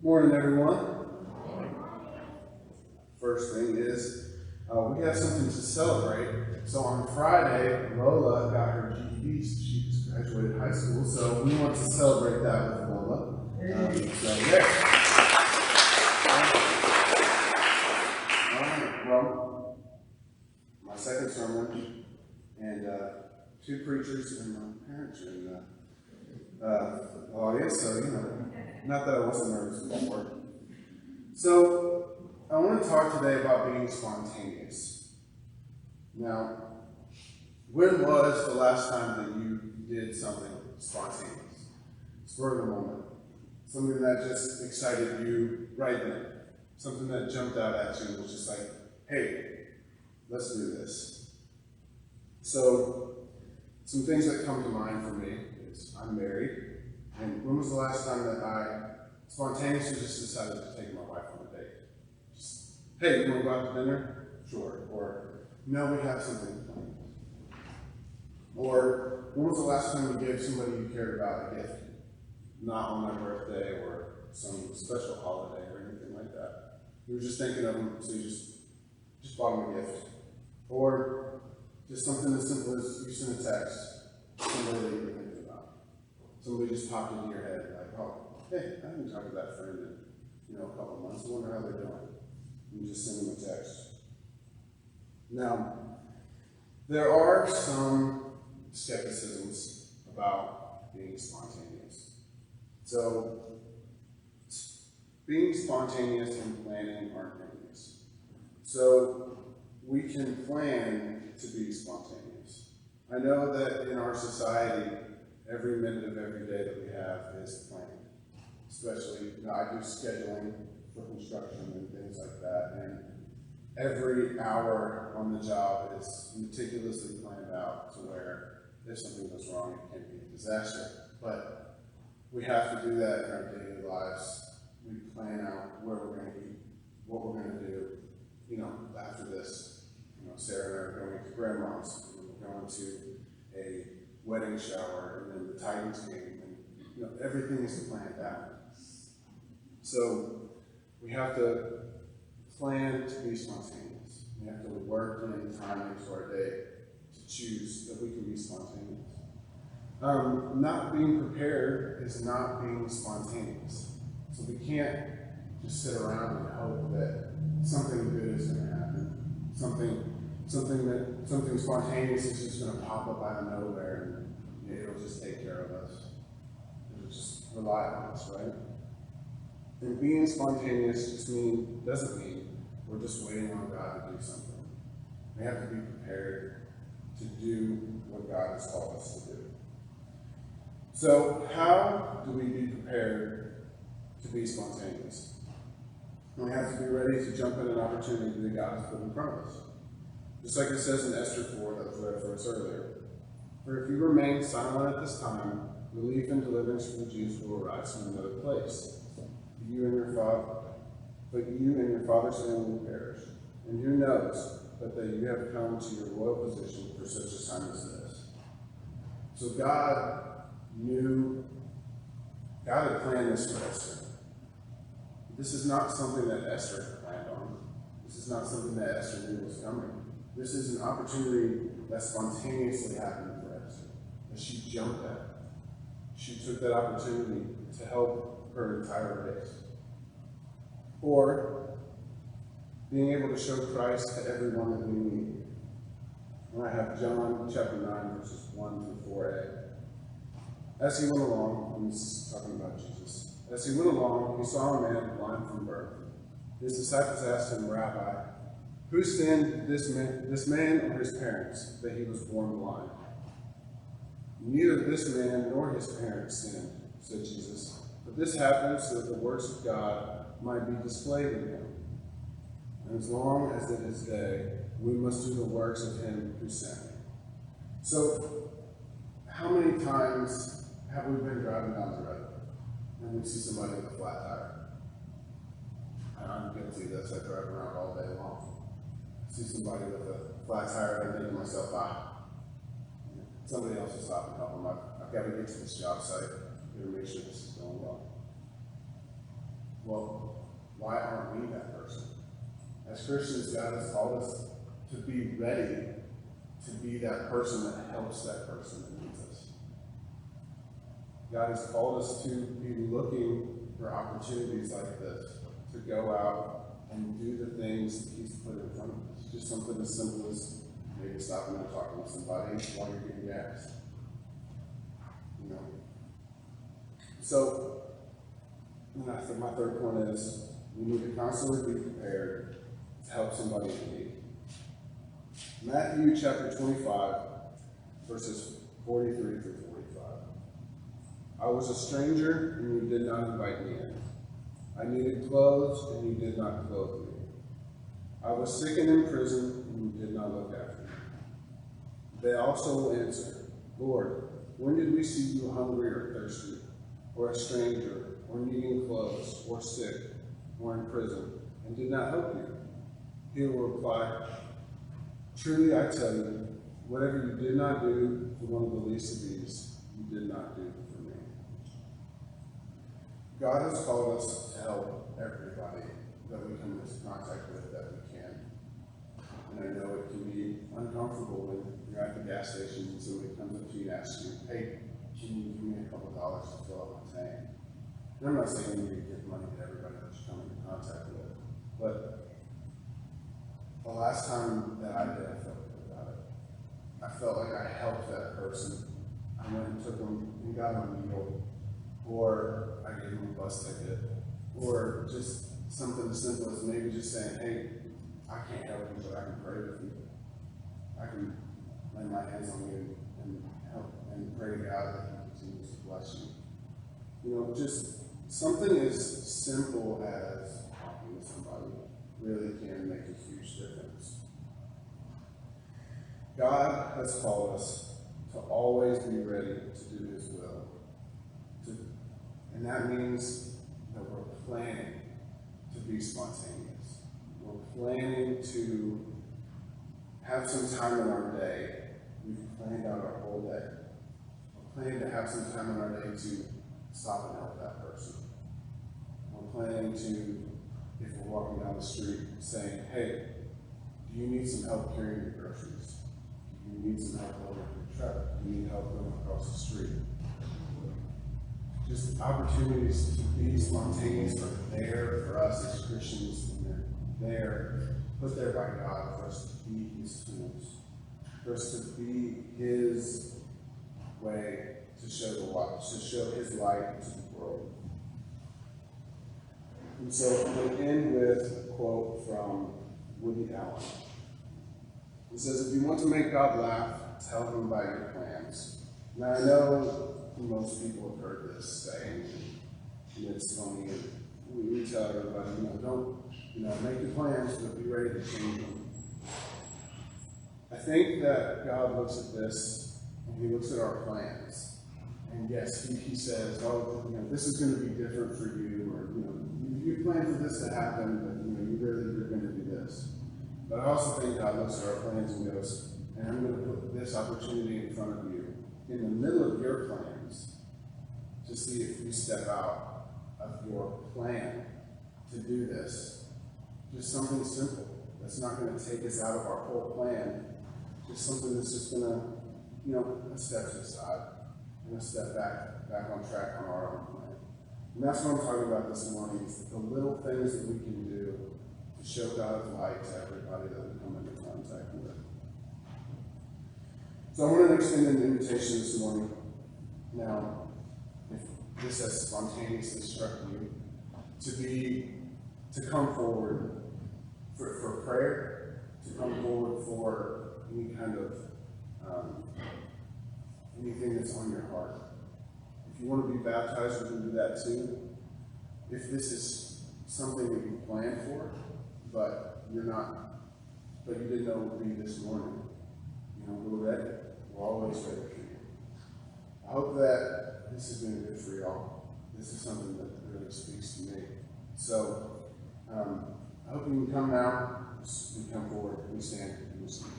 Morning, everyone. First thing is, we have something to celebrate. So on Friday, Lola got her GED. She just graduated high school, so we want to celebrate that with Lola. Well, my second sermon, and two preachers and my parents are in the audience, so not that I wasn't nervous before. So I want to talk today about being spontaneous. Now, when was the last time that you did something spontaneous? Spur of the moment. Something that just excited you right then. Something that jumped out at you and was just like, hey, let's do this. So, some things that come to mind for me is I'm married. And when was the last time that I spontaneously just decided to take my wife on a date? Just, hey, you want to go out to dinner? Sure. Or, no, we have something planned. Or, when was the last time you gave somebody you cared about a gift? Not on their birthday or some special holiday or anything like that. You were just thinking of them, so you just bought them a gift. Or just something as simple as you sent a text to somebody that you were thinking about. Somebody just popped into your head, like, oh, hey, I haven't talked to that friend in a couple of months. I wonder how they're doing. You just send them a text. Now, there are some skepticisms about being spontaneous. So, being spontaneous and planning aren't enemies. So, we can plan to be spontaneous. I know that in our society, every minute of every day that we have is planned. Especially, I do scheduling for construction and things like that, and every hour on the job is meticulously planned out to where if something goes wrong, it can be a disaster. But we have to do that in our daily lives. We plan out where we're going to eat, what we're going to do, after this. Sarah and I are going to grandma's, and we're going to a wedding shower, and then the Titans game, and everything is planned out. So we have to plan to be spontaneous. We have to work in time into our day to choose that we can be spontaneous. Not being prepared is not being spontaneous. So we can't just sit around and hope that something good is going to happen. Something spontaneous is just going to pop up out of nowhere and it'll just take care of us. It'll just rely on us, right? And being spontaneous doesn't mean we're just waiting on God to do something. We have to be prepared to do what God has called us to do. So, how do we be prepared to be spontaneous? We have to be ready to jump at an opportunity that God has put in front of us. Just like it says in Esther 4 that was read for us earlier. For if you remain silent at this time, relief and deliverance from the Jews will arise from another place. But you and your father's family will perish. And who knows but that you have come to your royal position for such a time as this. So God had planned this for Esther. This is not something that Esther had planned on. This is not something that Esther knew was coming. This is an opportunity that spontaneously happened for Esther, that she jumped at. She took that opportunity to help her entire race. Or being able to show Christ to everyone that we meet. And I have John chapter 9, verses 1 through 4a. As he went along, and this is talking about Jesus, as he went along, he saw a man blind from birth. His disciples asked him, Rabbi, who sinned, this man or his parents, that he was born blind? Neither this man nor his parents sinned, said Jesus, but this happened so that the works of God might be displayed in him. And as long as it is day, we must do the works of him who sent me. So, how many times have we been driving down the road and we see somebody with a flat tire? I'm guilty of this. I drive around all day long. I see somebody with a flat tire and I think to myself, somebody else will stop and help them. I've got to get to this job site. I'm going to make sure this is going well. Well, why aren't we that person? As Christians, God has called us to be ready to be that person that helps that person that needs us. God has called us to be looking for opportunities like this, to go out and do the things that He's put in front of us. Just something as simple as maybe stopping and talking to somebody while you're getting gas. You know. So, I think my third point is we need to constantly be prepared to help somebody in need. Matthew chapter 25, verses 43 through 45. I was a stranger, and you did not invite me in. I needed clothes, and you did not clothe me. I was sick and in prison, and you did not look after me. They also will answer, Lord, when did we see you hungry or thirsty, or a stranger, or needing clothes, or sick, or in prison, and did not help you? He will reply, truly I tell you, whatever you did not do for one of the least of these, you did not do for me. God has called us to help everybody that we come into contact with that we can. And I know it can be uncomfortable when you're at the gas station and somebody comes up to you and asks you, hey, can you give me a couple dollars to fill up my tank? And I'm not saying you need to give money to everybody that you come into contact with, but the last time that I did, I felt good about it. I felt like I helped that person. I went and took them and got them a meal, or I gave them a bus ticket, or just something as simple as maybe just saying, hey, I can't help you, but I can pray with you. I can lay my hands on you and help and pray to God that He continues to bless you. You know, just something as simple as talking to somebody really can make a huge difference. God has called us to always be ready to do His will. And that means that we're planning to be spontaneous. We're planning to have some time in our day. We've planned out our whole day. We're planning to have some time in our day to stop and help that person. We're planning to, if we're walking down the street, saying, hey, do you need some help carrying your groceries? Do you need some help loading up your truck? Do you need help going across the street? Just opportunities to be spontaneous are there for us as Christians, and they're there, put there by God for us to be His tools, for us to be His way to show the light, to show His light to the world. And so I'm going to end with a quote from Woody Allen. It says, if you want to make God laugh, tell Him about your plans. Now I know most people have heard this saying, and it's funny, and we tell everybody, don't, make your plans, but be ready to change them. I think that God looks at this, and He looks at our plans, and yes, He says, this is going to be different for you, or, you plan for this to happen, but, you're going to do this. But I also think God looks at our plans and goes, and I'm going to put this opportunity in front of you, in the middle of your plans, to see if you step out of your plan to do this. Just something simple that's not going to take us out of our whole plan. Just something that's just going to, a step to the side and a step back on track on our own plan. And that's what I'm talking about this morning, is the little things that we can do to show God's light to everybody that we come into contact with. So I want to extend an invitation this morning. Now, if this has spontaneously struck you, to come forward for prayer, to come forward for any kind of anything that's on your heart. If you want to be baptized, we can do that too. If this is something that you planned for, but you didn't know it would be this morning, we're ready. We're always ready for you. I hope that this has been good for y'all. This is something that really speaks to me. So, I hope you can come now. We come forward. We stand. We stand.